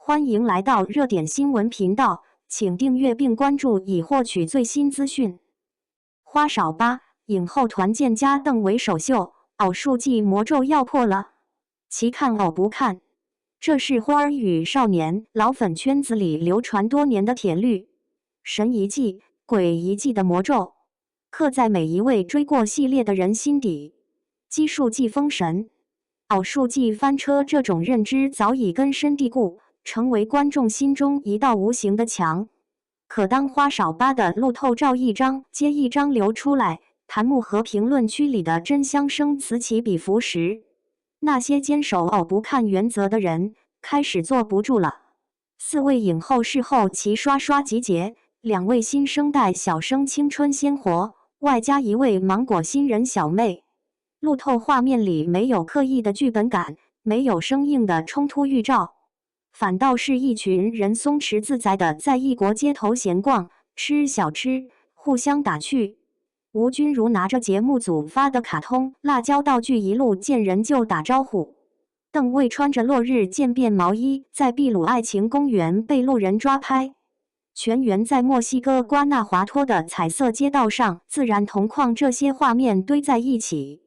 欢迎来到热点新闻频道，请订阅并关注以获取最新资讯。花少8影后团建加邓为首秀，偶数季魔咒要破了。其看偶不看，这是花儿与少年老粉圈子里流传多年的铁律，神一季、鬼一季的魔咒，刻在每一位追过系列的人心底。奇数季封神，偶数季翻车这种认知早已根深蒂固，成为观众心中一道无形的墙。可当花少8的路透照一张接一张流出来，弹幕和评论区里的真香声此起彼伏时，那些坚守偶不看原则的人开始坐不住了。4位影后事后齐刷刷集结，2位新生代小生青春鲜活，外加1位芒果新人小妹。路透画面里没有刻意的剧本感，没有生硬的冲突预兆，反倒是一群人松弛自在的在异国街头闲逛，吃小吃，互相打趣。吴君如拿着节目组发的卡通辣椒道具一路见人就打招呼。邓为穿着落日渐变毛衣在秘鲁爱情公园被路人抓拍。全员在墨西哥瓜纳华托的彩色街道上自然同框，这些画面堆在一起，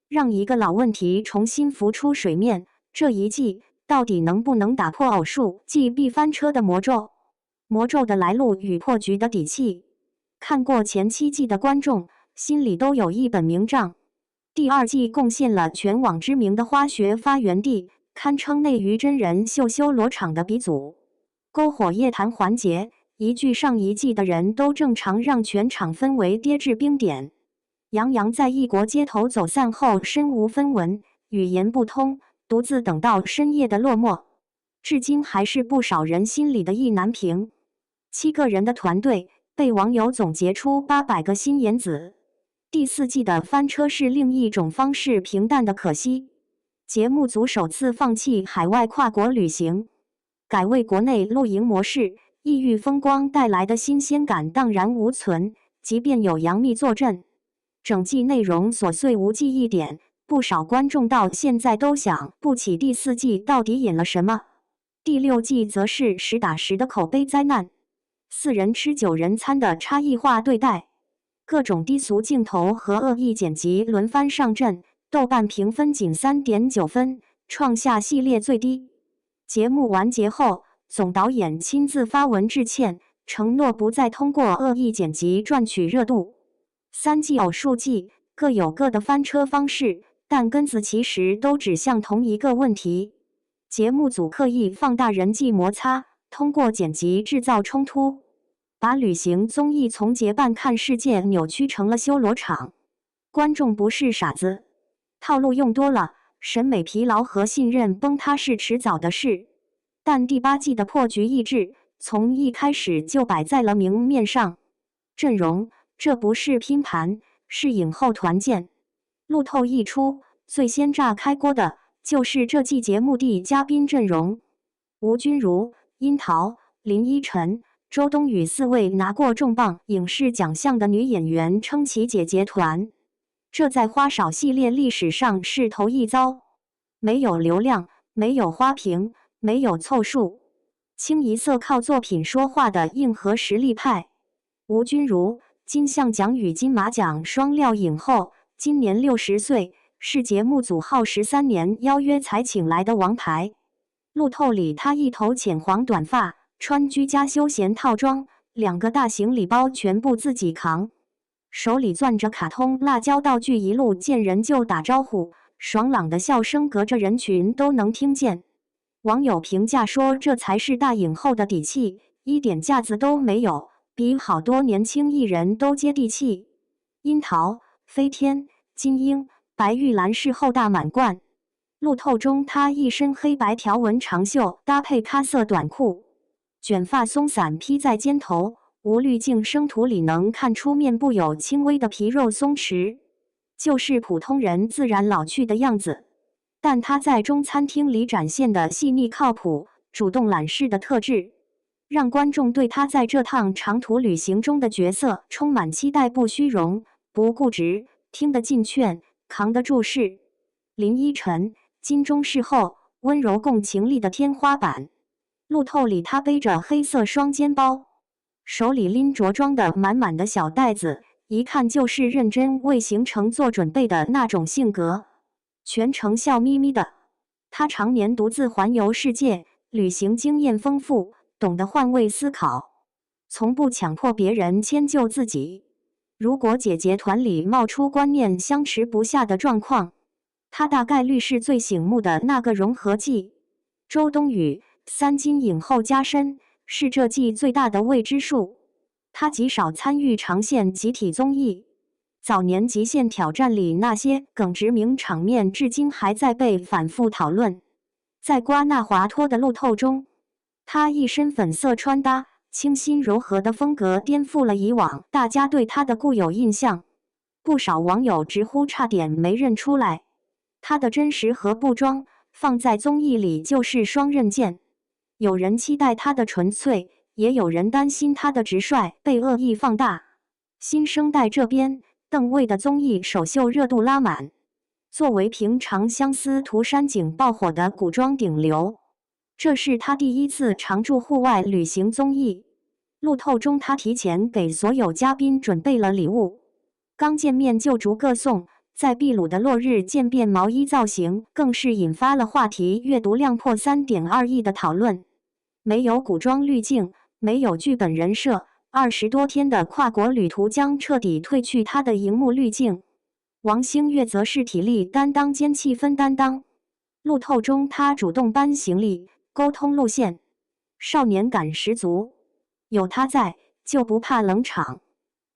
让一个老问题重新浮出水面：这一季到底能不能打破偶数季必翻车的魔咒？魔咒的来路与破局的底气，看过前7季的观众心里都有一本明账。第2季贡献了全网知名的花穴发源地，堪称内娱真人秀修罗场的鼻祖。篝火夜谈环节，一句上一季的人都正常，让全场氛围跌至冰点。杨洋在异国街头走散后身无分文，语言不通，独自等到深夜的落寞，至今还是不少人心里的意难平。7个人的团队被网友总结出800个心眼子。第4季的翻车是另一种方式平淡的可惜。节目组首次放弃海外跨国旅行，改为国内露营模式，异域风光带来的新鲜感荡然无存，即便有杨幂坐镇，整季内容琐碎无记忆点，不少观众到现在都想不起第4季到底演了什么。第6季则是实打实的口碑灾难，4人吃9人餐的差异化对待，各种低俗镜头和恶意剪辑轮番上阵，豆瓣评分仅 3.9 分，创下系列最低。节目完结后，总导演亲自发文致歉，承诺不再通过恶意剪辑赚取热度。3季偶数季各有各的翻车方式，但根子其实都指向同一个问题：节目组刻意放大人际摩擦，通过剪辑制造冲突，把旅行综艺从结伴看世界扭曲成了修罗场。观众不是傻子，套路用多了，审美疲劳和信任崩塌是迟早的事。但第8季的破局意志从一开始就摆在了明面上。阵容，这不是拼盘，是影后团建。路透一出，最先炸开锅的就是这季节目的嘉宾阵容：吴君如、樱桃、林依晨、周冬雨4位拿过重磅影视奖项的女演员撑起姐姐团，这在花少系列历史上是头一遭。没有流量，没有花瓶，没有凑数，清一色靠作品说话的硬核实力派。吴君如，金像奖与金马奖双料影后，今年60岁，是节目组耗13年邀约才请来的王牌。路透里她一头浅黄短发，穿居家休闲套装，2个大行李包全部自己扛，手里攥着卡通辣椒道具，一路见人就打招呼，爽朗的笑声隔着人群都能听见。网友评价说，这才是大影后的底气，一点架子都没有，比好多年轻艺人都接地气。樱桃、飞天、金英、白玉兰是后大满贯。路透中她一身黑白条纹长袖搭配咖色短裤，卷发松散披在肩头，无滤镜生图里能看出面部有轻微的皮肉松弛，就是普通人自然老去的样子。但她在中餐厅里展现的细腻靠谱、主动揽事的特质，让观众对她在这趟长途旅行中的角色充满期待，不虚荣，不固执，听得进劝，扛得住事。林依晨，金钟视后温柔共情力的天花板。路透里他背着黑色双肩包，手里拎着装的满满的小袋子，一看就是认真为行程做准备的那种性格，全程笑眯眯的。他常年独自环游世界，旅行经验丰富，懂得换位思考，从不强迫别人迁就自己。如果姐姐团里冒出观念相持不下的状况，他大概率是最醒目的那个融合剂。周冬雨3金影后加身，是这季最大的未知数。他极少参与长线集体综艺，早年极限挑战里那些耿直名场面至今还在被反复讨论。在瓜纳华托的路透中，他一身粉色穿搭，清新柔和的风格颠覆了以往大家对他的固有印象，不少网友直呼差点没认出来。他的真实和不装放在综艺里就是双刃剑，有人期待他的纯粹，也有人担心他的直率被恶意放大。新生代这边，邓为的综艺首秀热度拉满。作为平常相思涂山璟爆火的古装顶流，这是他第一次常驻户外旅行综艺。路透中他提前给所有嘉宾准备了礼物，刚见面就逐个送。在秘鲁的落日渐变毛衣造型更是引发了话题阅读量破3.2亿的讨论。没有古装滤镜，没有剧本人设，20多天的跨国旅途将彻底褪去他的荧幕滤镜。王星越则是体力担当兼气氛担当。路透中他主动搬行李，沟通路线，少年感十足。有他在，就不怕冷场。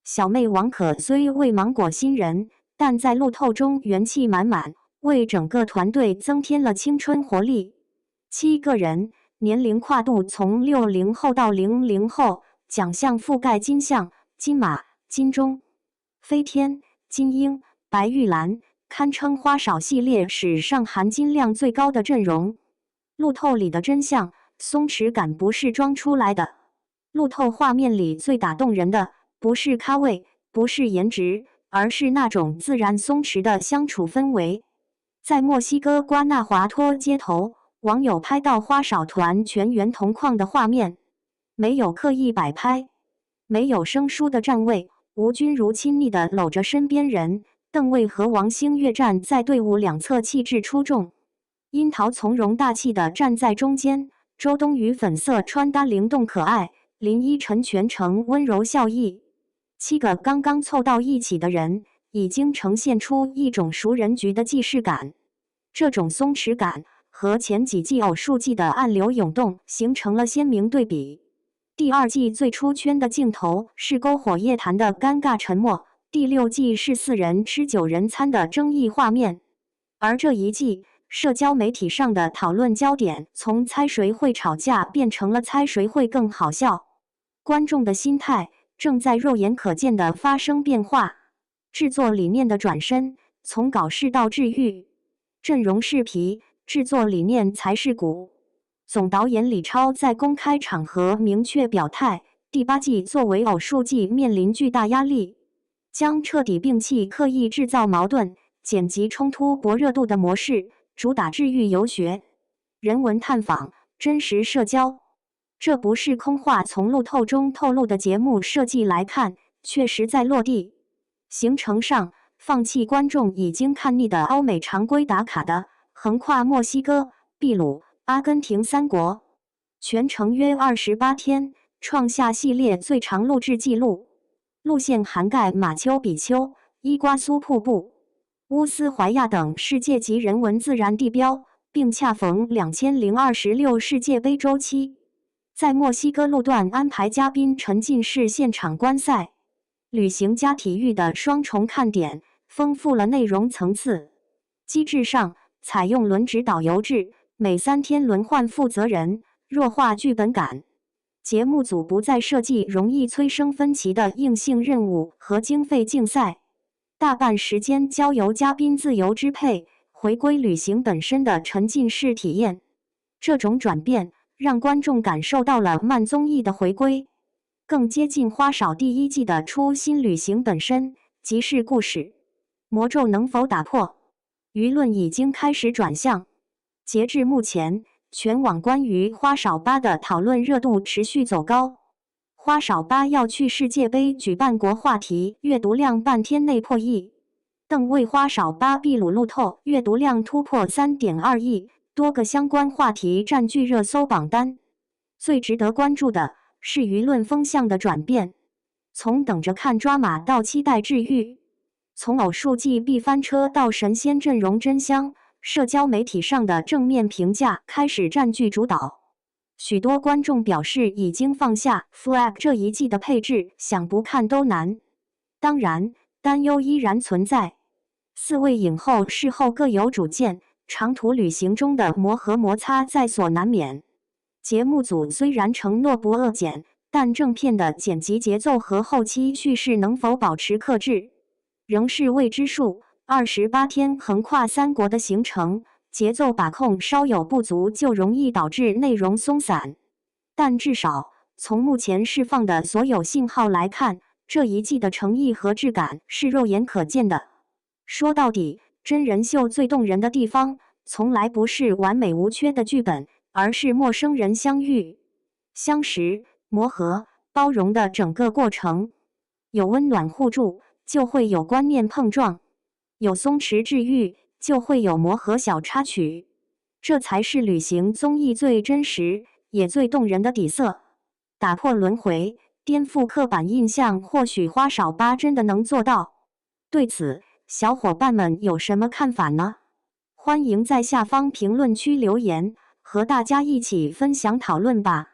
小妹王可虽为芒果新人，但在路透中元气满满，为整个团队增添了青春活力。7个人，年龄跨度从60后到00后，奖项覆盖金像、金马、金钟、飞天、金鹰、白玉兰，堪称花少系列史上含金量最高的阵容。路透里的真相，松弛感不是装出来的。路透画面里最打动人的，不是咖位，不是颜值，而是那种自然松弛的相处氛围。在墨西哥瓜纳华托街头，网友拍到花少团全员同框的画面，没有刻意摆拍，没有生疏的站位，吴君如亲昵地搂着身边人，邓为和王星越站在队伍两侧，气质出众。樱桃从容大气地站在中间，周冬雨粉色穿搭灵动可爱，林依晨全程温柔笑意。7个刚刚凑到一起的人，已经呈现出一种熟人局的既视感。这种松弛感和前几季偶数季的暗流涌动形成了鲜明对比。第2季最出圈的镜头是篝火夜谈的尴尬沉默，第6季是4人吃9人餐的争议画面。而这一季，社交媒体上的讨论焦点从猜谁会吵架变成了猜谁会更好笑。观众的心态正在肉眼可见地发生变化，制作理念的转身，从搞事到治愈。阵容是皮，制作理念才是骨。总导演李超在公开场合明确表态，第8季作为偶数季面临巨大压力，将彻底摒弃刻意制造矛盾、剪辑冲突博热度的模式，主打治愈游学、人文探访、真实社交。这不是空话，从路透中透露的节目设计来看，确实在落地。行程上，放弃观众已经看腻的欧美常规打卡的，横跨墨西哥、秘鲁、阿根廷3国，全程约28天，创下系列最长录制纪录。路线涵盖马丘比丘、伊瓜苏瀑布、乌斯怀亚等世界级人文自然地标，并恰逢2026世界杯周期。在墨西哥路段安排嘉宾沉浸式现场观赛，旅行加体育的双重看点，丰富了内容层次。机制上，采用轮值导游制，每3天轮换负责人，弱化剧本感。节目组不再设计容易催生分歧的硬性任务和经费竞赛，大半时间交由嘉宾自由支配，回归旅行本身的沉浸式体验。这种转变让观众感受到了慢综艺的回归，更接近花少第1季的初心。旅行本身即是故事，魔咒能否打破？舆论已经开始转向。截至目前，全网关于花少八的讨论热度持续走高。花少八要去世界杯举办国话题阅读量半天内破亿，邓为花少八秘鲁路透阅读量突破 3.2 亿，多个相关话题占据热搜榜单。最值得关注的是舆论风向的转变，从等着看抓马到期待治愈，从偶数季必翻车到神仙阵容真香，社交媒体上的正面评价开始占据主导。许多观众表示已经放下 flag 这一季的配置，想不看都难。当然，担忧依然存在。4位影后事后各有主见，长途旅行中的磨合摩擦在所难免。节目组虽然承诺不恶剪，但正片的剪辑节奏和后期叙事能否保持克制，仍是未知数。28天横跨3国的行程，节奏把控稍有不足，就容易导致内容松散。但至少从目前释放的所有信号来看，这一季的诚意和质感是肉眼可见的。说到底，真人秀最动人的地方，从来不是完美无缺的剧本，而是陌生人相遇、相识、磨合、包容的整个过程。有温暖互助，就会有观念碰撞；有松弛治愈，就会有磨合小插曲。这才是旅行综艺最真实也最动人的底色。打破轮回，颠覆刻板印象，或许花少八真的能做到。对此，小伙伴们有什么看法呢？欢迎在下方评论区留言，和大家一起分享讨论吧。